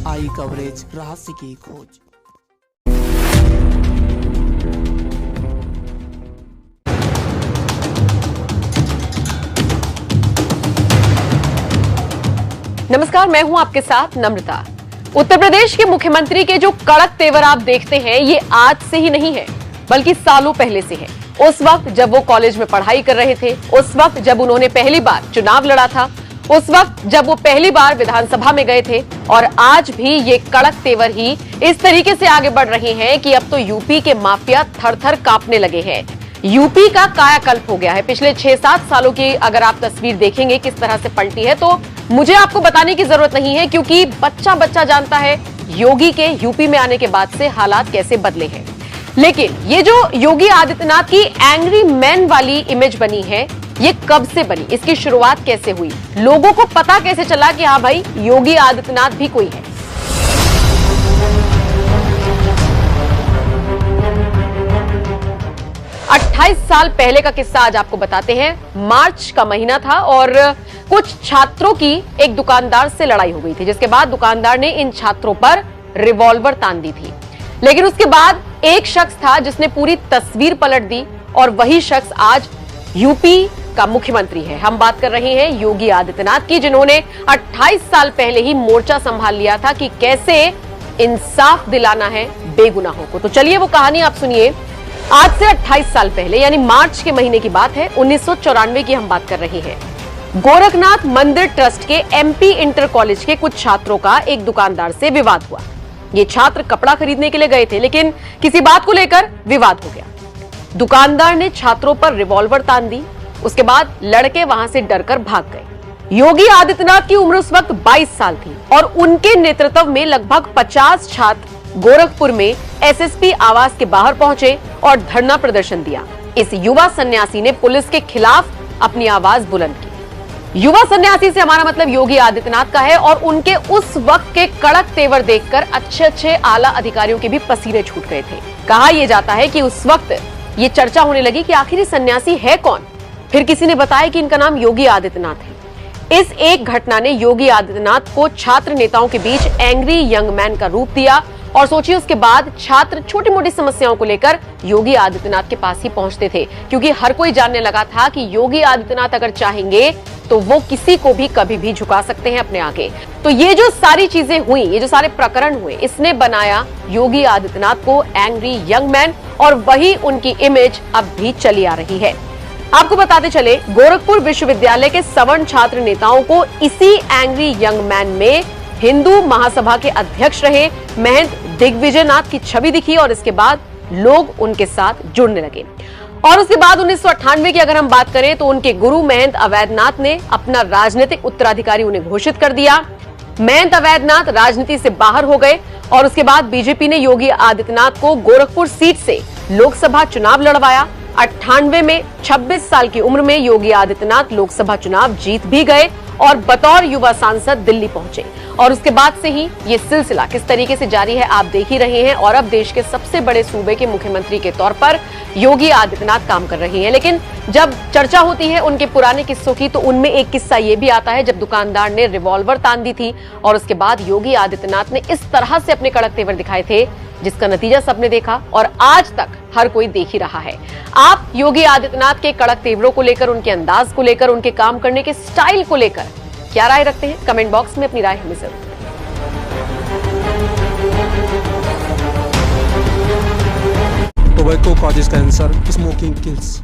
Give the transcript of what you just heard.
आई coverage, रहस्य की खोज। नमस्कार, मैं हूं आपके साथ नम्रता। उत्तर प्रदेश के मुख्यमंत्री के जो कड़क तेवर आप देखते हैं, ये आज से ही नहीं है, बल्कि सालों पहले से है। उस वक्त जब वो कॉलेज में पढ़ाई कर रहे थे, उस वक्त जब उन्होंने पहली बार चुनाव लड़ा था, उस वक्त जब वो पहली बार विधानसभा में गए थे, और आज भी ये कड़क तेवर ही इस तरीके से आगे बढ़ रहे हैं कि अब तो यूपी के माफिया थर-थर कांपने लगे हैं। यूपी का कायाकल्प हो गया है। पिछले 6-7 सालों की अगर आप तस्वीर देखेंगे किस तरह से पलटी है, तो मुझे आपको बताने की जरूरत नहीं है, क्योंकि बच्चा बच्चा जानता है योगी के यूपी में आने के बाद से हालात कैसे बदले हैं। लेकिन ये जो योगी आदित्यनाथ की एंग्री मैन वाली इमेज बनी है, ये कब से बनी, इसकी शुरुआत कैसे हुई, लोगों को पता कैसे चला कि हाँ भाई योगी आदित्यनाथ भी कोई है। अट्ठाईस साल पहले का किस्सा आज आपको बताते हैं। मार्च का महीना था और कुछ छात्रों की एक दुकानदार से लड़ाई हो गई थी, जिसके बाद दुकानदार ने इन छात्रों पर रिवॉल्वर तान दी थी। लेकिन उसके बाद एक शख्स था जिसने पूरी तस्वीर पलट दी, और वही शख्स आज यूपी का मुख्यमंत्री है। हम बात कर रहे हैं योगी आदित्यनाथ की, जिन्होंने 28 साल पहले ही मोर्चा संभाल लिया था कि कैसे इंसाफ दिलाना है बेगुनाहों को। तो चलिए वो कहानी आप सुनिए। आज से 28 साल पहले, यानी मार्च के महीने की बात है, 1994 की हम बात कर रहे हैं। गोरखनाथ मंदिर ट्रस्ट के एमपी इंटर कॉलेज के कुछ छात्रों का एक दुकानदार से विवाद हुआ। ये छात्र कपड़ा खरीदने के लिए गए थे, लेकिन किसी बात को लेकर विवाद हो गया। दुकानदार ने छात्रों पर रिवॉल्वर तान दी। उसके बाद लड़के वहां से डरकर भाग गए। योगी आदित्यनाथ की उम्र उस वक्त 22 साल थी और उनके नेतृत्व में लगभग 50 छात्र गोरखपुर में एसएसपी आवास के बाहर पहुंचे और धरना प्रदर्शन दिया। इस युवा सन्यासी ने पुलिस के खिलाफ अपनी आवाज बुलंद की। युवा सन्यासी से हमारा मतलब योगी आदित्यनाथ का है, और उनके उस वक्त के कड़क तेवर देखकर अच्छे आला अधिकारियों के भी पसीने छूट गए थे। कहा यह जाता है कि उस वक्त ये चर्चा होने लगी कि आखिर ये सन्यासी है कौन। फिर किसी ने बताया कि इनका नाम योगी आदित्यनाथ है। इस एक घटना ने योगी आदित्यनाथ को छात्र नेताओं के बीच एंग्री यंग मैन का रूप दिया, और सोचिए उसके बाद छात्र छोटी मोटी समस्याओं को लेकर योगी आदित्यनाथ के पास ही पहुंचते थे, क्योंकि हर कोई जानने लगा था कि योगी आदित्यनाथ अगर चाहेंगे तो वो किसी को भी कभी भी झुका सकते हैं अपने आगे। तो ये जो सारी चीजें हुई, ये जो सारे प्रकरण हुए, इसने बनाया योगी आदित्यनाथ को एंग्री यंग मैन, और वही उनकी इमेज अब भी चली आ रही है। आपको बताते चले, गोरखपुर विश्वविद्यालय के सवर्ण छात्र नेताओं को इसी एंग्री यंग मैन में हिंदू महासभा के अध्यक्ष रहे महंत दिग्विजयनाथ की छवि दिखी, और इसके बाद लोग उनके साथ जुड़ने लगे। और उसके बाद 1998 की अगर हम बात करें, तो उनके गुरु महंत अवैधनाथ ने अपना राजनीतिक उत्तराधिकारी उन्हें घोषित कर दिया। महंत अवैधनाथ राजनीति से बाहर हो गए, और उसके बाद बीजेपी ने योगी आदित्यनाथ को गोरखपुर सीट से लोकसभा चुनाव लड़वाया। 98 में 26 साल की उम्र में योगी आदित्यनाथ लोकसभा चुनाव जीत भी गए और बतौर युवा सांसद दिल्ली पहुंचे। और उसके बाद से ही ये सिलसिला किस तरीके से जारी है आप देख ही रहे हैं, और अब देश के सबसे बड़े सूबे के मुख्यमंत्री के तौर पर योगी आदित्यनाथ काम कर रहे हैं। लेकिन जब चर्चा होती है उनके पुराने किस्सों की, तो उनमें एक किस्सा ये भी आता है जब दुकानदार ने रिवॉल्वर तान दी थी, और उसके बाद योगी आदित्यनाथ ने इस तरह से अपने कड़क तेवर दिखाए थे, जिसका नतीजा सबने देखा और आज तक हर कोई देख ही रहा है। आप योगी आदित्यनाथ के कड़क तेवरों को लेकर, उनके अंदाज को लेकर, उनके काम करने के स्टाइल को लेकर क्या राय रखते हैं? कमेंट बॉक्स में अपनी राय हमें जरूर दें। Tobacco causes cancer, smoking kills.